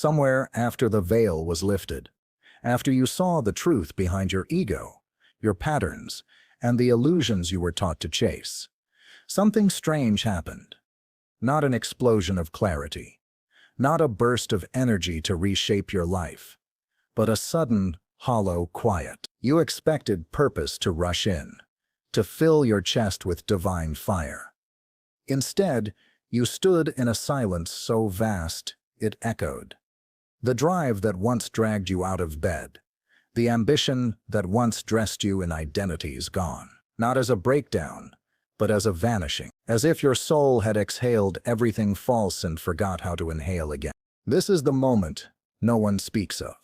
Somewhere after the veil was lifted, after you saw the truth behind your ego, your patterns, and the illusions you were taught to chase, something strange happened. Not an explosion of clarity, not a burst of energy to reshape your life, but a sudden, hollow quiet. You expected purpose to rush in, to fill your chest with divine fire. Instead, you stood in a silence so vast it echoed. The drive that once dragged you out of bed, the ambition that once dressed you in identities gone, not as a breakdown, but as a vanishing, as if your soul had exhaled everything false and forgot how to inhale again. This is the moment no one speaks of.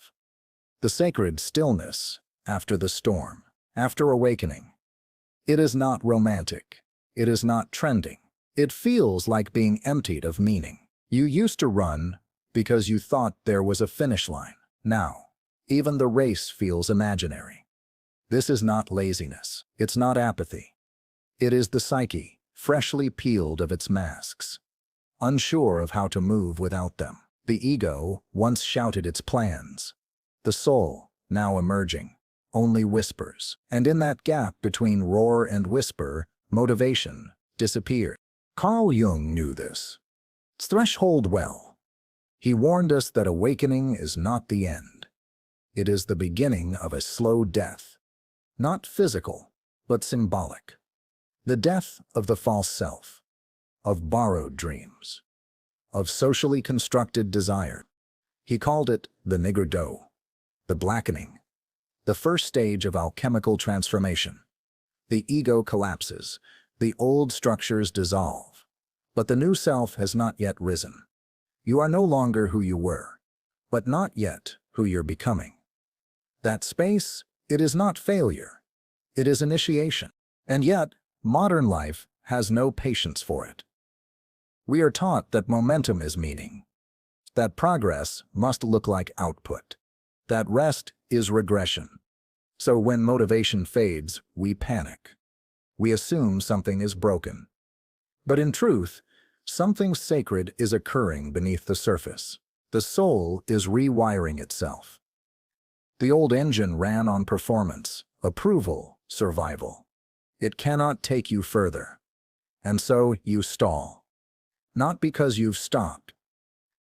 The sacred stillness after the storm, after awakening. It is not romantic. It is not trending. It feels like being emptied of meaning. You used to run because you thought there was a finish line. Now, even the race feels imaginary. This is not laziness. It's not apathy. It is the psyche, freshly peeled of its masks, unsure of how to move without them. The ego once shouted its plans. The soul, now emerging, only whispers. And in that gap between roar and whisper, motivation disappeared. Carl Jung knew this threshold well. He warned us that awakening is not the end. It is the beginning of a slow death, not physical, but symbolic. The death of the false self, of borrowed dreams, of socially constructed desire. He called it the nigger dough, the blackening, the first stage of alchemical transformation. The ego collapses, the old structures dissolve, but the new self has not yet risen. You are no longer who you were, but not yet who you're becoming. That space, it is not failure, it is initiation. And yet, modern life has no patience for it. We are taught that momentum is meaning, that progress must look like output, that rest is regression. So when motivation fades, we panic. We assume something is broken. But in truth, something sacred is occurring beneath the surface. The soul is rewiring itself. The old engine ran on performance, approval, survival. It cannot take you further. And so you stall. Not because you've stopped,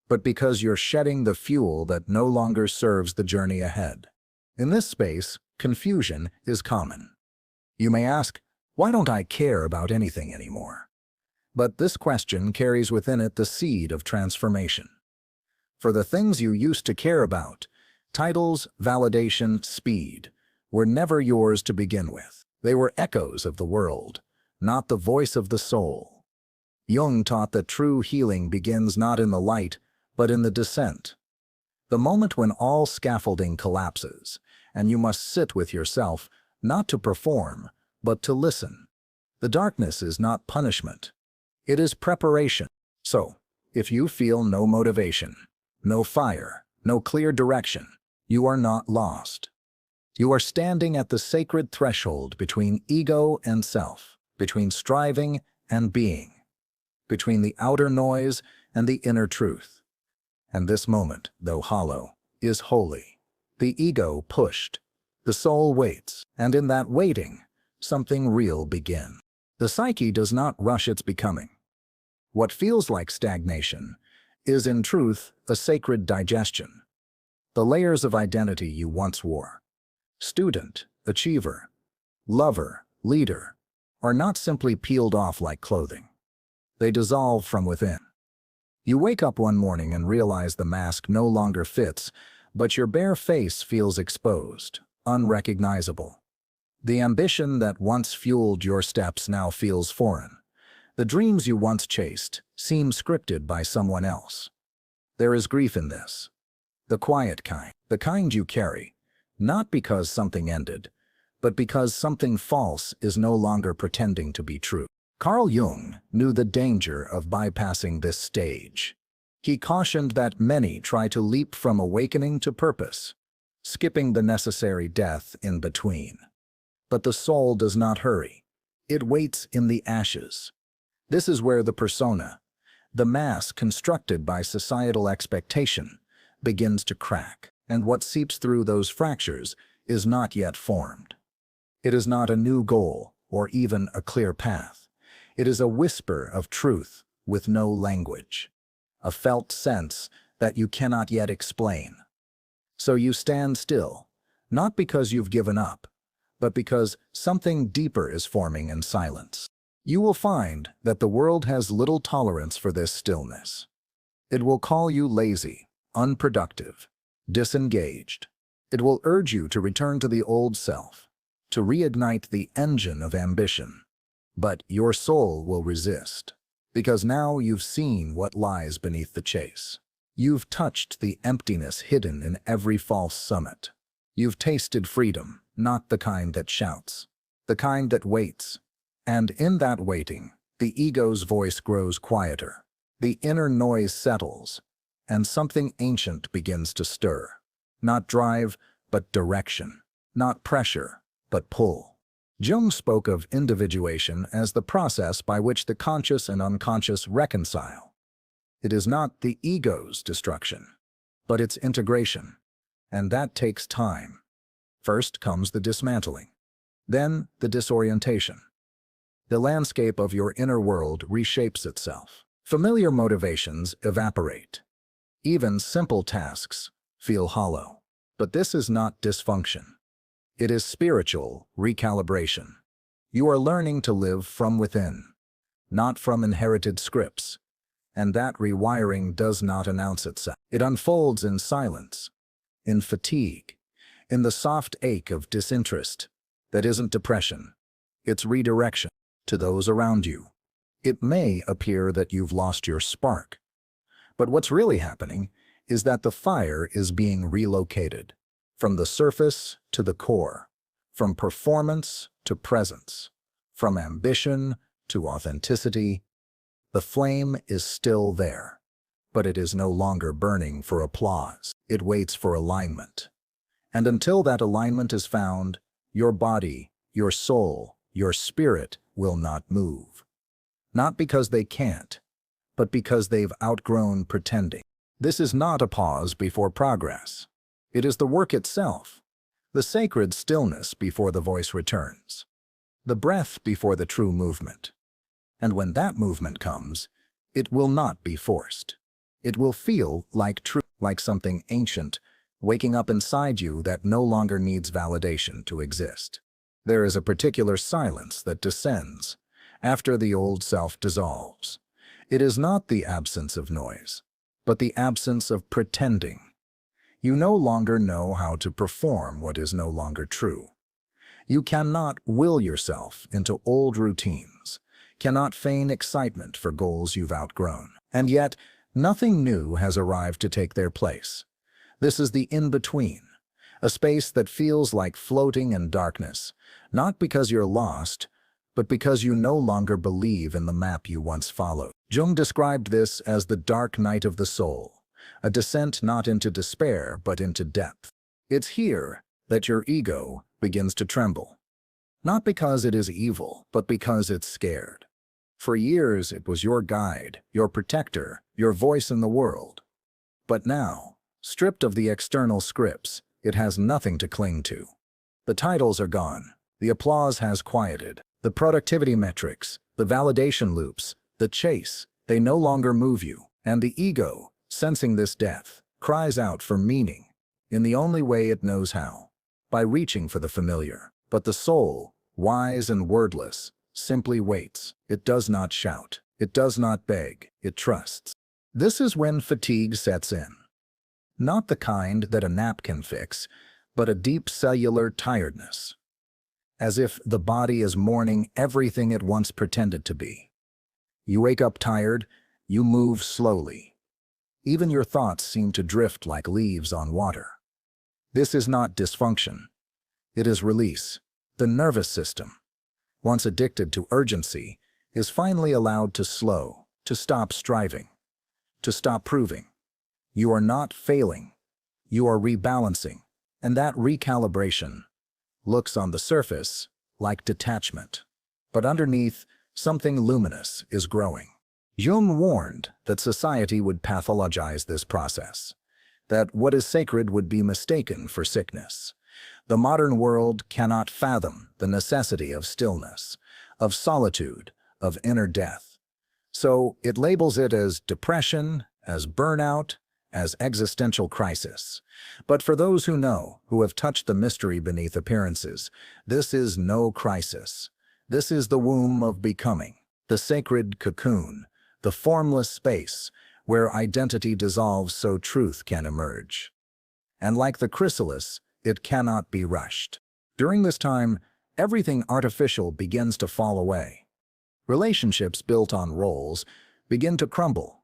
but because you're shedding the fuel that no longer serves the journey ahead. In this space, confusion is common. You may ask, why don't I care about anything anymore? But this question carries within it the seed of transformation. For the things you used to care about, titles, validation, speed, were never yours to begin with. They were echoes of the world, not the voice of the soul. Jung taught that true healing begins not in the light, but in the descent. The moment when all scaffolding collapses, and you must sit with yourself, not to perform, but to listen. The darkness is not punishment. It is preparation. So, if you feel no motivation, no fire, no clear direction, you are not lost. You are standing at the sacred threshold between ego and self, between striving and being, between the outer noise and the inner truth. And this moment, though hollow, is holy. The ego pushed. The soul waits, and in that waiting, something real begins. The psyche does not rush its becoming. What feels like stagnation is, in truth, a sacred digestion. The layers of identity you once wore, student, achiever, lover, leader, are not simply peeled off like clothing. They dissolve from within. You wake up one morning and realize the mask no longer fits, but your bare face feels exposed, unrecognizable. The ambition that once fueled your steps now feels foreign. The dreams you once chased seem scripted by someone else. There is grief in this. The quiet kind. The kind you carry, not because something ended, but because something false is no longer pretending to be true. Carl Jung knew the danger of bypassing this stage. He cautioned that many try to leap from awakening to purpose, skipping the necessary death in between. But the soul does not hurry. It waits in the ashes. This is where the persona, the mask constructed by societal expectation, begins to crack, and what seeps through those fractures is not yet formed. It is not a new goal or even a clear path. It is a whisper of truth with no language, a felt sense that you cannot yet explain. So you stand still, not because you've given up, but because something deeper is forming in silence. You will find that the world has little tolerance for this stillness. It will call you lazy, unproductive, disengaged. It will urge you to return to the old self, to reignite the engine of ambition. But your soul will resist, because now you've seen what lies beneath the chase. You've touched the emptiness hidden in every false summit. You've tasted freedom, not the kind that shouts, the kind that waits. And in that waiting, the ego's voice grows quieter, the inner noise settles, and something ancient begins to stir. Not drive, but direction. Not pressure, but pull. Jung spoke of individuation as the process by which the conscious and unconscious reconcile. It is not the ego's destruction, but its integration, and that takes time. First comes the dismantling, then the disorientation. The landscape of your inner world reshapes itself. Familiar motivations evaporate. Even simple tasks feel hollow. But this is not dysfunction. It is spiritual recalibration. You are learning to live from within, not from inherited scripts. And that rewiring does not announce itself. It unfolds in silence, in fatigue, in the soft ache of disinterest that isn't depression, it's redirection to those around you. It may appear that you've lost your spark, but what's really happening is that the fire is being relocated from the surface to the core, from performance to presence, from ambition to authenticity. The flame is still there, but it is no longer burning for applause. It waits for alignment. And until that alignment is found, your body, your soul, your spirit will not move. Not because they can't, but because they've outgrown pretending. This is not a pause before progress. It is the work itself, the sacred stillness before the voice returns, the breath before the true movement. And when that movement comes, it will not be forced. It will feel like truth, like something ancient, waking up inside you that no longer needs validation to exist. There is a particular silence that descends after the old self dissolves. It is not the absence of noise, but the absence of pretending. You no longer know how to perform what is no longer true. You cannot will yourself into old routines, cannot feign excitement for goals you've outgrown. And yet, nothing new has arrived to take their place. This is the in-between, a space that feels like floating in darkness, not because you're lost, but because you no longer believe in the map you once followed. Jung described this as the dark night of the soul, a descent not into despair but into depth. It's here that your ego begins to tremble, not because it is evil, but because it's scared. For years it was your guide, your protector, your voice in the world. But now, stripped of the external scripts, it has nothing to cling to. The titles are gone, the applause has quieted, the productivity metrics, the validation loops, the chase, they no longer move you. And the ego, sensing this death, cries out for meaning, in the only way it knows how, by reaching for the familiar. But the soul, wise and wordless, simply waits. It does not shout. It does not beg. It trusts. This is when fatigue sets in. Not the kind that a nap can fix, but a deep cellular tiredness. As if the body is mourning everything it once pretended to be. You wake up tired, you move slowly. Even your thoughts seem to drift like leaves on water. This is not dysfunction. It is release. The nervous system, once addicted to urgency, is finally allowed to slow, to stop striving, to stop proving. You are not failing. You are rebalancing. And that recalibration looks on the surface like detachment. But underneath, something luminous is growing. Jung warned that society would pathologize this process, that what is sacred would be mistaken for sickness. The modern world cannot fathom the necessity of stillness, of solitude, of inner death. So it labels it as depression, as burnout, as existential crisis. But for those who know, who have touched the mystery beneath appearances, this is no crisis. This is the womb of becoming, the sacred cocoon, the formless space where identity dissolves so truth can emerge. And like the chrysalis, it cannot be rushed. During this time, everything artificial begins to fall away. Relationships built on roles begin to crumble.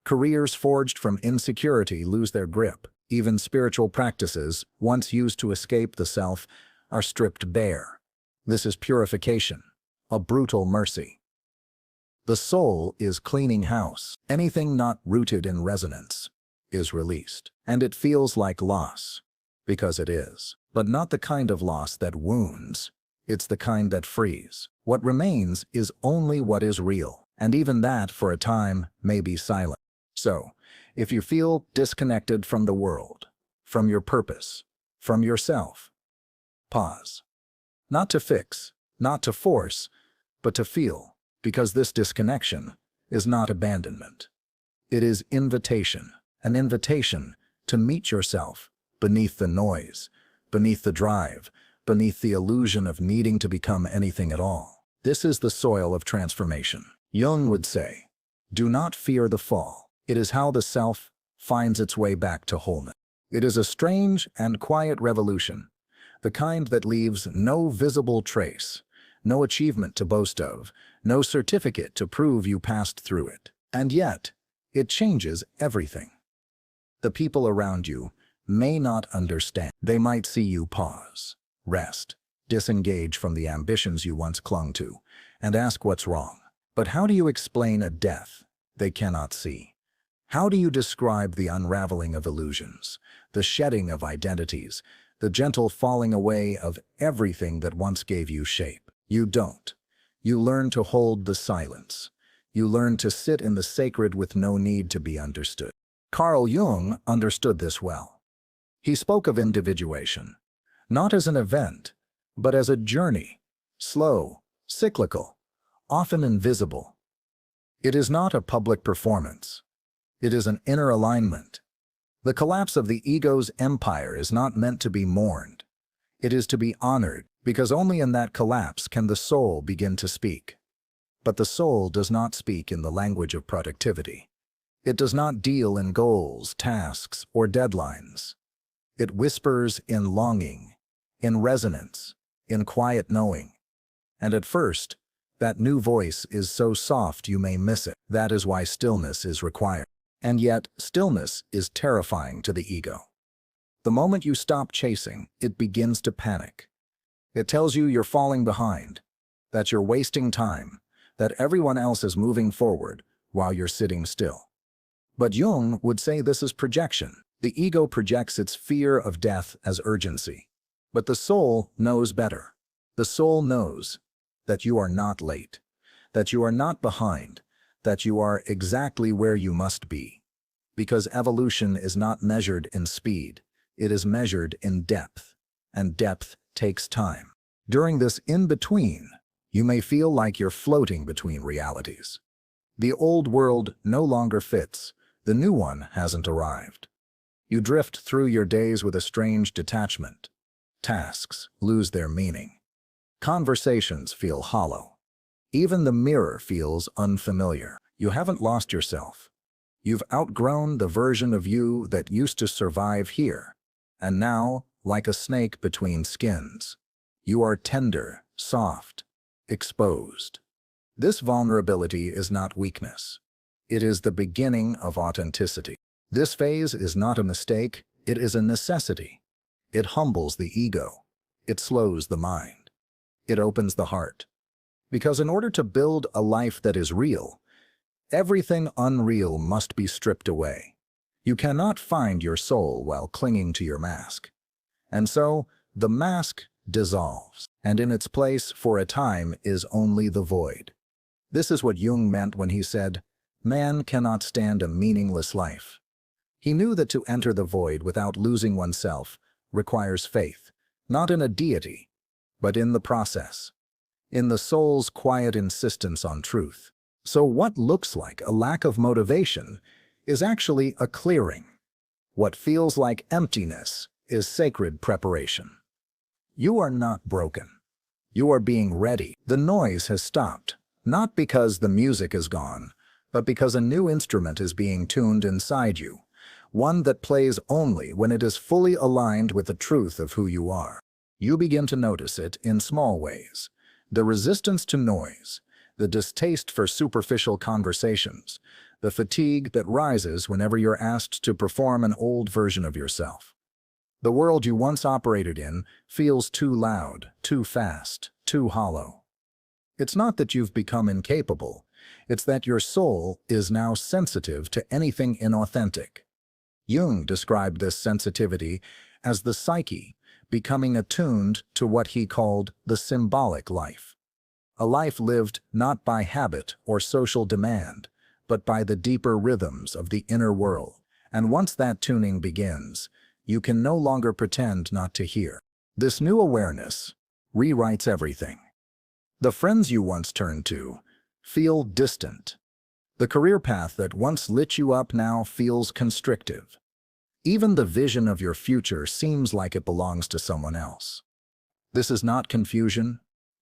Careers forged from insecurity lose their grip. Even spiritual practices, once used to escape the self, are stripped bare. This is purification, a brutal mercy. The soul is cleaning house. Anything not rooted in resonance is released. And it feels like loss, because it is. But not the kind of loss that wounds. It's the kind that frees. What remains is only what is real. And even that, for a time, may be silent. So, if you feel disconnected from the world, from your purpose, from yourself, pause. Not to fix, not to force, but to feel, because this disconnection is not abandonment. It is invitation, an invitation to meet yourself beneath the noise, beneath the drive, beneath the illusion of needing to become anything at all. This is the soil of transformation. Jung would say, do not fear the fall. It is how the self finds its way back to wholeness. It is a strange and quiet revolution, the kind that leaves no visible trace, no achievement to boast of, no certificate to prove you passed through it. And yet, it changes everything. The people around you may not understand. They might see you pause, rest, disengage from the ambitions you once clung to, and ask what's wrong. But how do you explain a death they cannot see? How do you describe the unraveling of illusions, the shedding of identities, the gentle falling away of everything that once gave you shape? You don't. You learn to hold the silence. You learn to sit in the sacred with no need to be understood. Carl Jung understood this well. He spoke of individuation, not as an event, but as a journey, slow, cyclical, often invisible. It is not a public performance. It is an inner alignment. The collapse of the ego's empire is not meant to be mourned. It is to be honored, because only in that collapse can the soul begin to speak. But the soul does not speak in the language of productivity. It does not deal in goals, tasks, or deadlines. It whispers in longing, in resonance, in quiet knowing. And at first, that new voice is so soft you may miss it. That is why stillness is required. And yet, stillness is terrifying to the ego. The moment you stop chasing, it begins to panic. It tells you you're falling behind, that you're wasting time, that everyone else is moving forward while you're sitting still. But Jung would say this is projection. The ego projects its fear of death as urgency. But the soul knows better. The soul knows that you are not late, that you are not behind, that you are exactly where you must be. Because evolution is not measured in speed, it is measured in depth, and depth takes time. During this in-between, you may feel like you're floating between realities. The old world no longer fits, the new one hasn't arrived. You drift through your days with a strange detachment. Tasks lose their meaning. Conversations feel hollow. Even the mirror feels unfamiliar. You haven't lost yourself. You've outgrown the version of you that used to survive here. And now, like a snake between skins, you are tender, soft, exposed. This vulnerability is not weakness. It is the beginning of authenticity. This phase is not a mistake, it is a necessity. It humbles the ego. It slows the mind. It opens the heart. Because in order to build a life that is real, everything unreal must be stripped away. You cannot find your soul while clinging to your mask. And so, the mask dissolves, and in its place, for a time, is only the void. This is what Jung meant when he said, "Man cannot stand a meaningless life." He knew that to enter the void without losing oneself requires faith, not in a deity, but in the process, in the soul's quiet insistence on truth. So what looks like a lack of motivation is actually a clearing. What feels like emptiness is sacred preparation. You are not broken. You are being ready. The noise has stopped, not because the music is gone, but because a new instrument is being tuned inside you, one that plays only when it is fully aligned with the truth of who you are. You begin to notice it in small ways. The resistance to noise, the distaste for superficial conversations, the fatigue that rises whenever you're asked to perform an old version of yourself. The world you once operated in feels too loud, too fast, too hollow. It's not that you've become incapable, it's that your soul is now sensitive to anything inauthentic. Jung described this sensitivity as the psyche becoming attuned to what he called the symbolic life. A life lived not by habit or social demand, but by the deeper rhythms of the inner world. And once that tuning begins, you can no longer pretend not to hear. This new awareness rewrites everything. The friends you once turned to feel distant. The career path that once lit you up now feels constrictive. Even the vision of your future seems like it belongs to someone else. This is not confusion.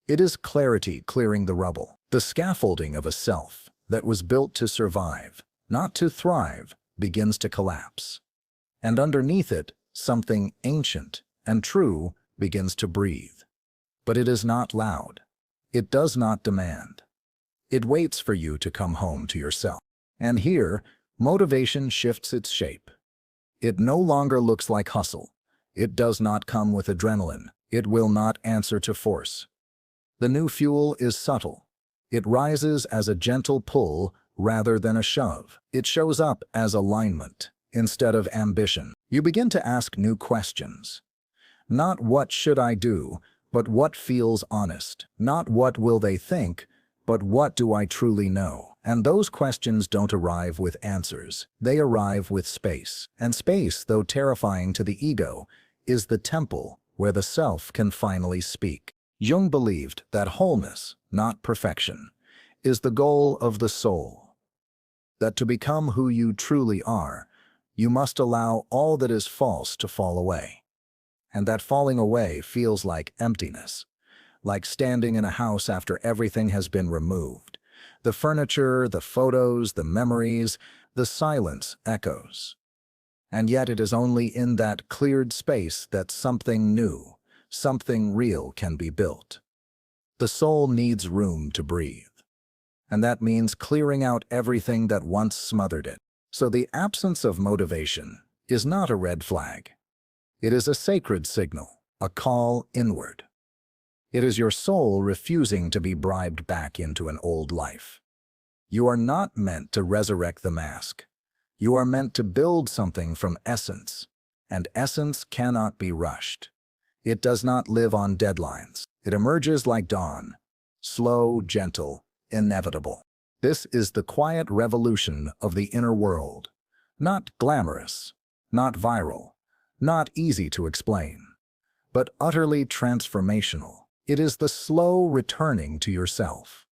It is clarity clearing the rubble. The scaffolding of a self that was built to survive, not to thrive, begins to collapse. And underneath it, something ancient and true begins to breathe. But it is not loud. It does not demand. It waits for you to come home to yourself. And here, motivation shifts its shape. It no longer looks like hustle. It does not come with adrenaline. It will not answer to force. The new fuel is subtle. It rises as a gentle pull rather than a shove. It shows up as alignment instead of ambition. You begin to ask new questions. Not what should I do, but what feels honest. Not what will they think, but what do I truly know? And those questions don't arrive with answers. They arrive with space. And space, though terrifying to the ego, is the temple where the self can finally speak. Jung believed that wholeness, not perfection, is the goal of the soul. That to become who you truly are, you must allow all that is false to fall away. And that falling away feels like emptiness, like standing in a house after everything has been removed. The furniture, the photos, the memories, the silence echoes. And yet it is only in that cleared space that something new, something real can be built. The soul needs room to breathe. And that means clearing out everything that once smothered it. So the absence of motivation is not a red flag. It is a sacred signal, a call inward. It is your soul refusing to be bribed back into an old life. You are not meant to resurrect the mask. You are meant to build something from essence, and essence cannot be rushed. It does not live on deadlines. It emerges like dawn, slow, gentle, inevitable. This is the quiet revolution of the inner world. Not glamorous, not viral, not easy to explain, but utterly transformational. It is the slow returning to yourself,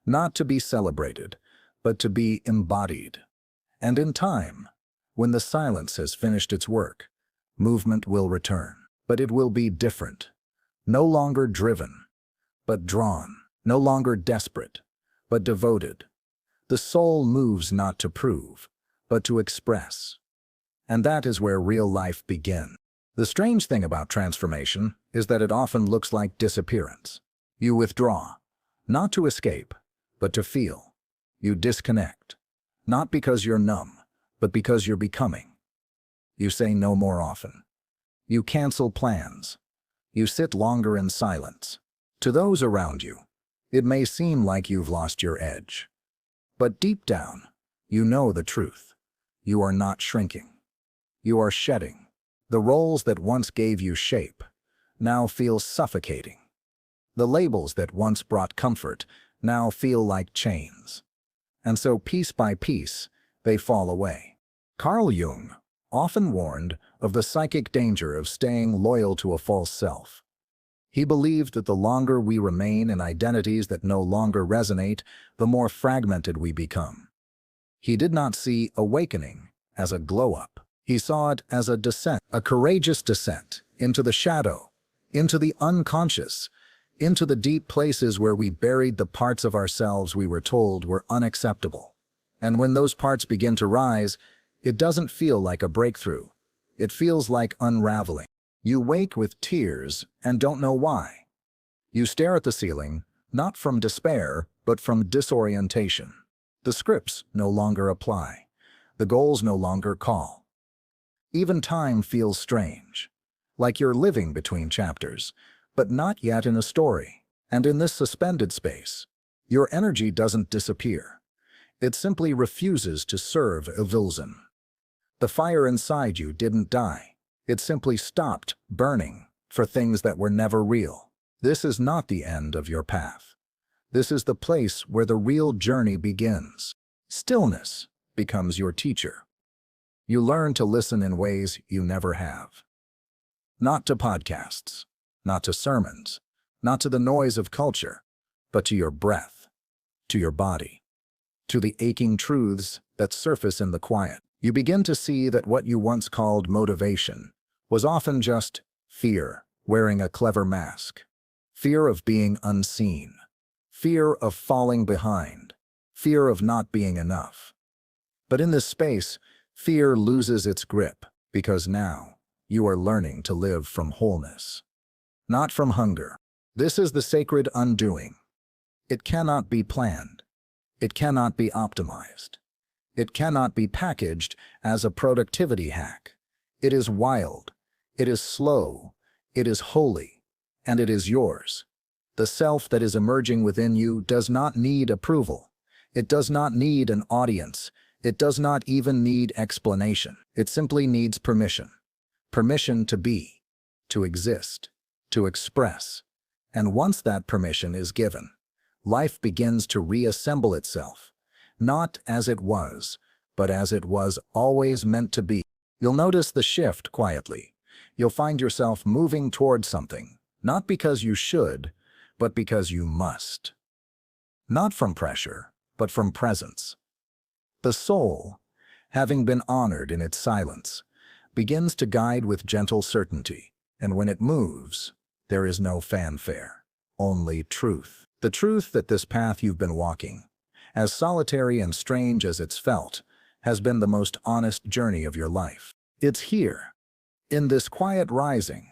not to be celebrated, but to be embodied. And in time, when the silence has finished its work, movement will return. But it will be different. No longer driven, but drawn. No longer desperate, but devoted. The soul moves not to prove, but to express. And that is where real life begins. The strange thing about transformation is that it often looks like disappearance. You withdraw, not to escape, but to feel. You disconnect, not because you're numb, but because you're becoming. You say no more often. You cancel plans. You sit longer in silence. To those around you, it may seem like you've lost your edge. But deep down, you know the truth. You are not shrinking. You are shedding. The roles that once gave you shape now feel suffocating. The labels that once brought comfort now feel like chains. And so piece by piece, they fall away. Carl Jung, often warned of the psychic danger of staying loyal to a false self. He believed that the longer we remain in identities that no longer resonate, the more fragmented we become. He did not see awakening as a glow-up. He saw it as a descent, a courageous descent into the shadow, into the unconscious, into the deep places where we buried the parts of ourselves we were told were unacceptable. And when those parts begin to rise, it doesn't feel like a breakthrough. It feels like unraveling. You wake with tears and don't know why. You stare at the ceiling, not from despair, but from disorientation. The scripts no longer apply. The goals no longer call. Even time feels strange, like you're living between chapters, but not yet in a story. And in this suspended space, your energy doesn't disappear. It simply refuses to serve illusion. The fire inside you didn't die. It simply stopped burning for things that were never real. This is not the end of your path. This is the place where the real journey begins. Stillness becomes your teacher. You learn to listen in ways you never have. Not to podcasts, not to sermons, not to the noise of culture, but to your breath, to your body, to the aching truths that surface in the quiet. You begin to see that what you once called motivation was often just fear wearing a clever mask. Fear of being unseen. Fear of falling behind. Fear of not being enough. But in this space, fear loses its grip because now you are learning to live from wholeness, not from hunger. This is the sacred undoing. It cannot be planned. It cannot be optimized. It cannot be packaged as a productivity hack. It is wild. It is slow. It is holy. And it is yours. The self that is emerging within you does not need approval. It does not need an audience. It does not even need explanation. It simply needs permission. Permission to be, to exist, to express. And once that permission is given, life begins to reassemble itself. Not as it was, but as it was always meant to be. You'll notice the shift quietly. You'll find yourself moving toward something, not because you should, but because you must. Not from pressure, but from presence. The soul, having been honored in its silence, begins to guide with gentle certainty, and when it moves, there is no fanfare, only truth. The truth that this path you've been walking, as solitary and strange as it's felt, has been the most honest journey of your life. It's here, in this quiet rising,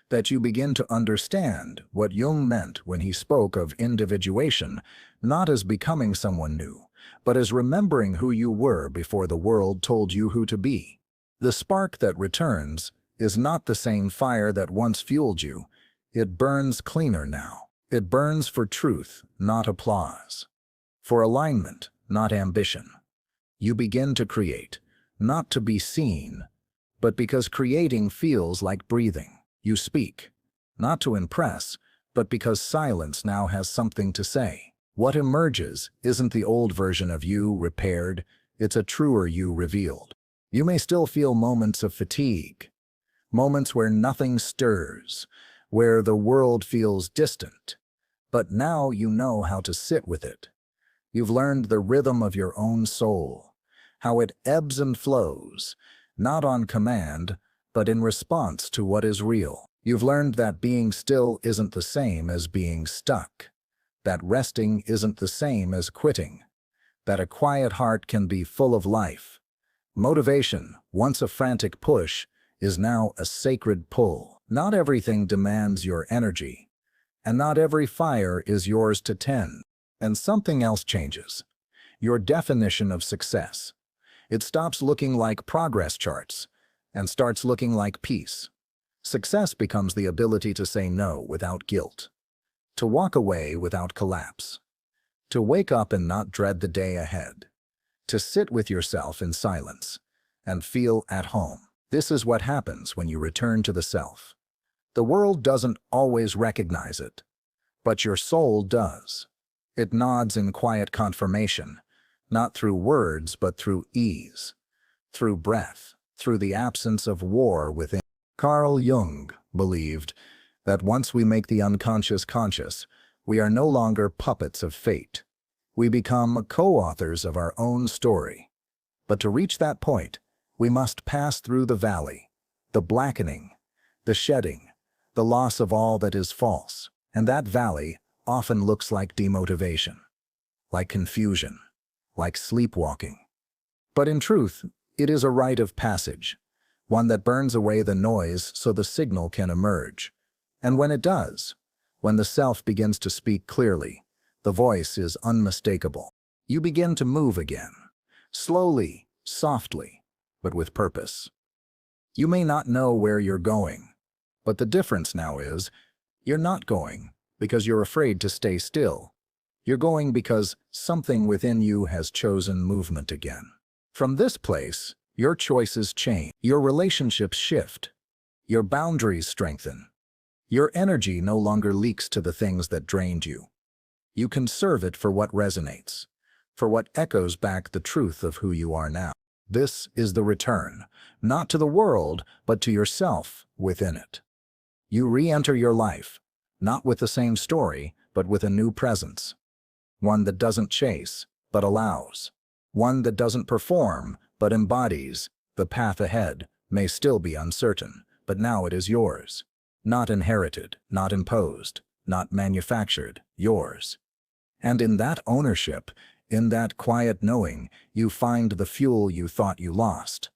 that you begin to understand what Jung meant when he spoke of individuation, not as becoming someone new, but as remembering who you were before the world told you who to be. The spark that returns is not the same fire that once fueled you. It burns cleaner now. It burns for truth, not applause. For alignment, not ambition. You begin to create, not to be seen, but because creating feels like breathing. You speak, not to impress, but because silence now has something to say. What emerges isn't the old version of you repaired, it's a truer you revealed. You may still feel moments of fatigue, moments where nothing stirs, where the world feels distant, but now you know how to sit with it. You've learned the rhythm of your own soul, how it ebbs and flows, not on command, but in response to what is real. You've learned that being still isn't the same as being stuck, that resting isn't the same as quitting, that a quiet heart can be full of life. Motivation, once a frantic push, is now a sacred pull. Not everything demands your energy, and not every fire is yours to tend. And something else changes. Your definition of success. It stops looking like progress charts and starts looking like peace. Success becomes the ability to say no without guilt, to walk away without collapse, to wake up and not dread the day ahead, to sit with yourself in silence and feel at home. This is what happens when you return to the self. The world doesn't always recognize it, but your soul does. It nods in quiet confirmation, not through words but through ease, through breath, through the absence of war within. Carl Jung believed that once we make the unconscious conscious, we are no longer puppets of fate. We become co-authors of our own story. But to reach that point, we must pass through the valley, the blackening, the shedding, the loss of all that is false. And that valley often looks like demotivation, like confusion, like sleepwalking. But in truth, it is a rite of passage, one that burns away the noise so the signal can emerge. And when it does, when the self begins to speak clearly, the voice is unmistakable. You begin to move again, slowly, softly, but with purpose. You may not know where you're going, but the difference now is, you're not going because you're afraid to stay still. You're going because something within you has chosen movement again. From this place, your choices change, your relationships shift, your boundaries strengthen. Your energy no longer leaks to the things that drained you. You conserve it for what resonates, for what echoes back the truth of who you are now. This is the return, not to the world, but to yourself within it. You re-enter your life, not with the same story, but with a new presence. One that doesn't chase, but allows. One that doesn't perform, but embodies. The path ahead may still be uncertain, but now it is yours. Not inherited, not imposed, not manufactured, yours. And in that ownership, in that quiet knowing, you find the fuel you thought you lost.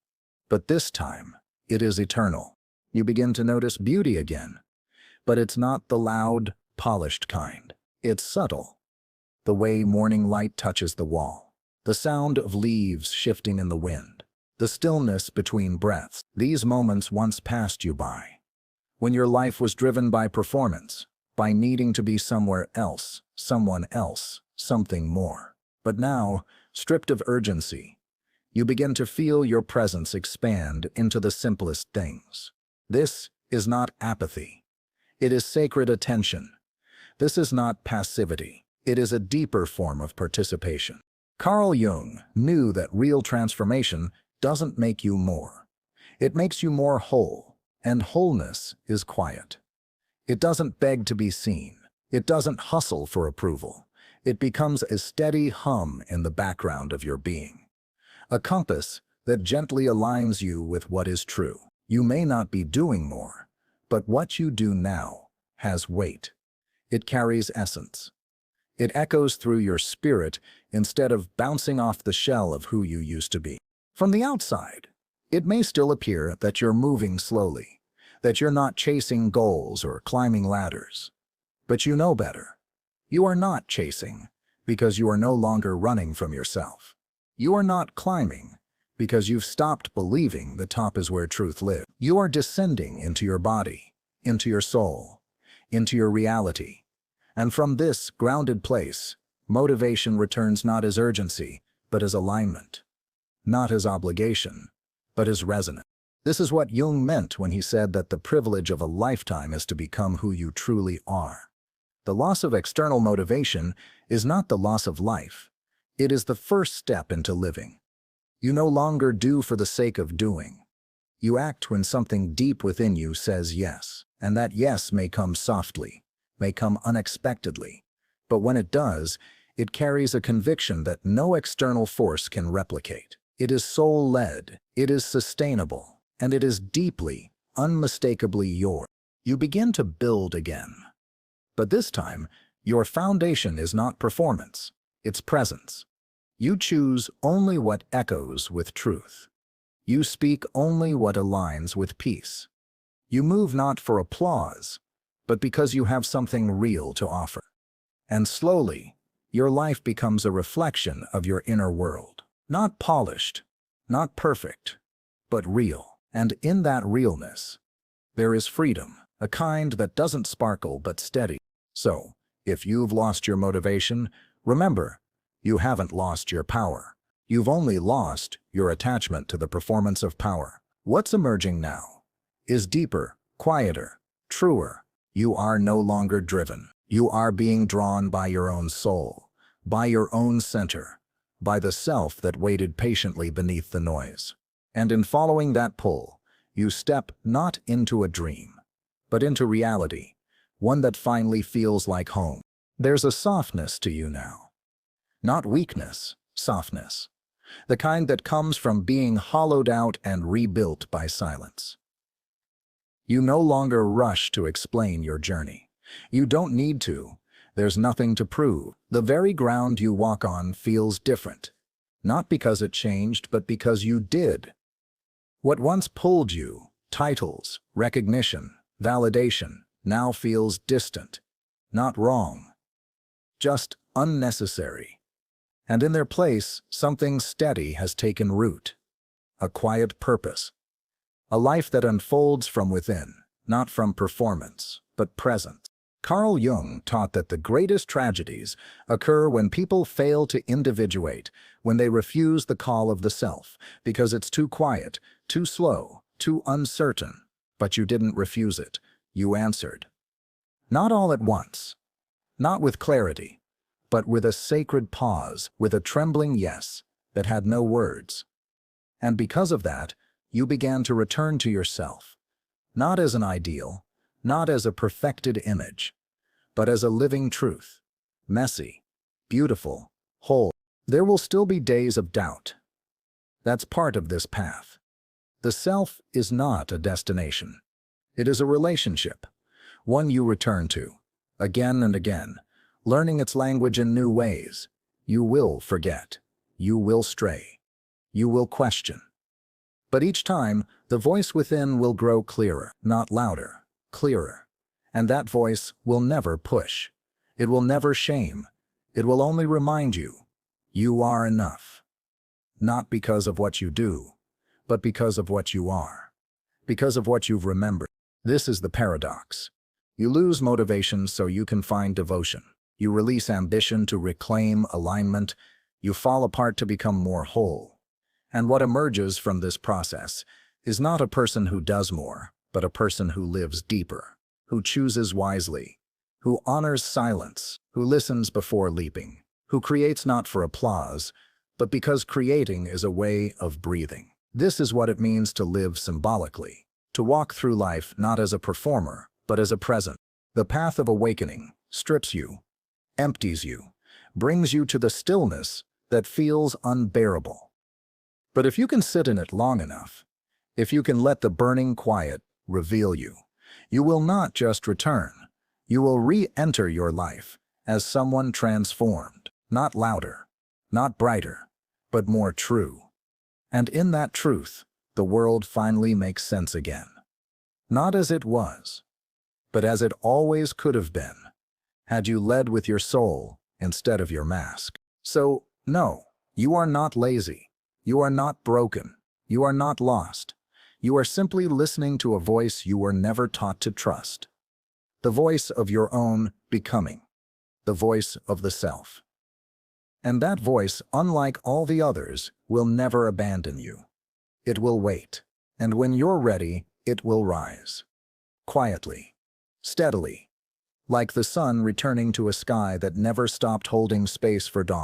But this time, it is eternal. You begin to notice beauty again. But it's not the loud, polished kind. It's subtle. The way morning light touches the wall. The sound of leaves shifting in the wind. The stillness between breaths. These moments once passed you by. When your life was driven by performance, by needing to be somewhere else, someone else, something more. But now, stripped of urgency, you begin to feel your presence expand into the simplest things. This is not apathy. It is sacred attention. This is not passivity. It is a deeper form of participation. Carl Jung knew that real transformation doesn't make you more. It makes you more whole. And wholeness is quiet. It doesn't beg to be seen. It doesn't hustle for approval. It becomes a steady hum in the background of your being. A compass that gently aligns you with what is true. You may not be doing more, but what you do now has weight. It carries essence. It echoes through your spirit instead of bouncing off the shell of who you used to be. From the outside, it may still appear that you're moving slowly, that you're not chasing goals or climbing ladders. But you know better. You are not chasing because you are no longer running from yourself. You are not climbing because you've stopped believing the top is where truth lives. You are descending into your body, into your soul, into your reality. And from this grounded place, motivation returns not as urgency, but as alignment. Not as obligation, but as resonance. This is what Jung meant when he said that the privilege of a lifetime is to become who you truly are. The loss of external motivation is not the loss of life. It is the first step into living. You no longer do for the sake of doing. You act when something deep within you says yes, and that yes may come softly, may come unexpectedly, but when it does, it carries a conviction that no external force can replicate. It is soul-led, it is sustainable, and it is deeply, unmistakably yours. You begin to build again. But this time, your foundation is not performance, it's presence. You choose only what echoes with truth. You speak only what aligns with peace. You move not for applause, but because you have something real to offer. And slowly, your life becomes a reflection of your inner world. Not polished, not perfect, but real. And in that realness, there is freedom, a kind that doesn't sparkle but steady. So, if you've lost your motivation, remember, you haven't lost your power. You've only lost your attachment to the performance of power. What's emerging now is deeper, quieter, truer. You are no longer driven. You are being drawn by your own soul, by your own center, by the self that waited patiently beneath the noise. And in following that pull, you step not into a dream, but into reality, one that finally feels like home. There's a softness to you now. Not weakness, softness. The kind that comes from being hollowed out and rebuilt by silence. You no longer rush to explain your journey. You don't need to. There's nothing to prove. The very ground you walk on feels different. Not because it changed, but because you did. What once pulled you, titles, recognition, validation, now feels distant. Not wrong. Just unnecessary. And in their place, something steady has taken root. A quiet purpose. A life that unfolds from within, not from performance, but presence. Carl Jung taught that the greatest tragedies occur when people fail to individuate, when they refuse the call of the self, because it's too quiet, too slow, too uncertain. But you didn't refuse it. You answered. Not all at once. Not with clarity, but with a sacred pause, with a trembling yes that had no words. And because of that, you began to return to yourself, not as an ideal, not as a perfected image, but as a living truth, messy, beautiful, whole. There will still be days of doubt. That's part of this path. The self is not a destination. It is a relationship, one you return to, again and again, learning its language in new ways. You will forget. You will stray. You will question. But each time, the voice within will grow clearer, not louder, clearer. And that voice will never push. It will never shame. It will only remind you, you are enough. Not because of what you do, but because of what you are. Because of what you've remembered. This is the paradox. You lose motivation so you can find devotion. You release ambition to reclaim alignment. You fall apart to become more whole. And what emerges from this process is not a person who does more, but a person who lives deeper, who chooses wisely, who honors silence, who listens before leaping, who creates not for applause, but because creating is a way of breathing. This is what it means to live symbolically, to walk through life not as a performer, but as a present. The path of awakening strips you, empties you, brings you to the stillness that feels unbearable. But if you can sit in it long enough, if you can let the burning quiet reveal you, you will not just return. You will re-enter your life as someone transformed, not louder, not brighter, but more true. And in that truth, the world finally makes sense again. Not as it was, but as it always could have been, had you led with your soul instead of your mask. So, no, you are not lazy. You are not broken. You are not lost. You are simply listening to a voice you were never taught to trust. The voice of your own becoming. The voice of the self. And that voice, unlike all the others, will never abandon you. It will wait. And when you're ready, it will rise. Quietly. Steadily. Like the sun returning to a sky that never stopped holding space for dawn.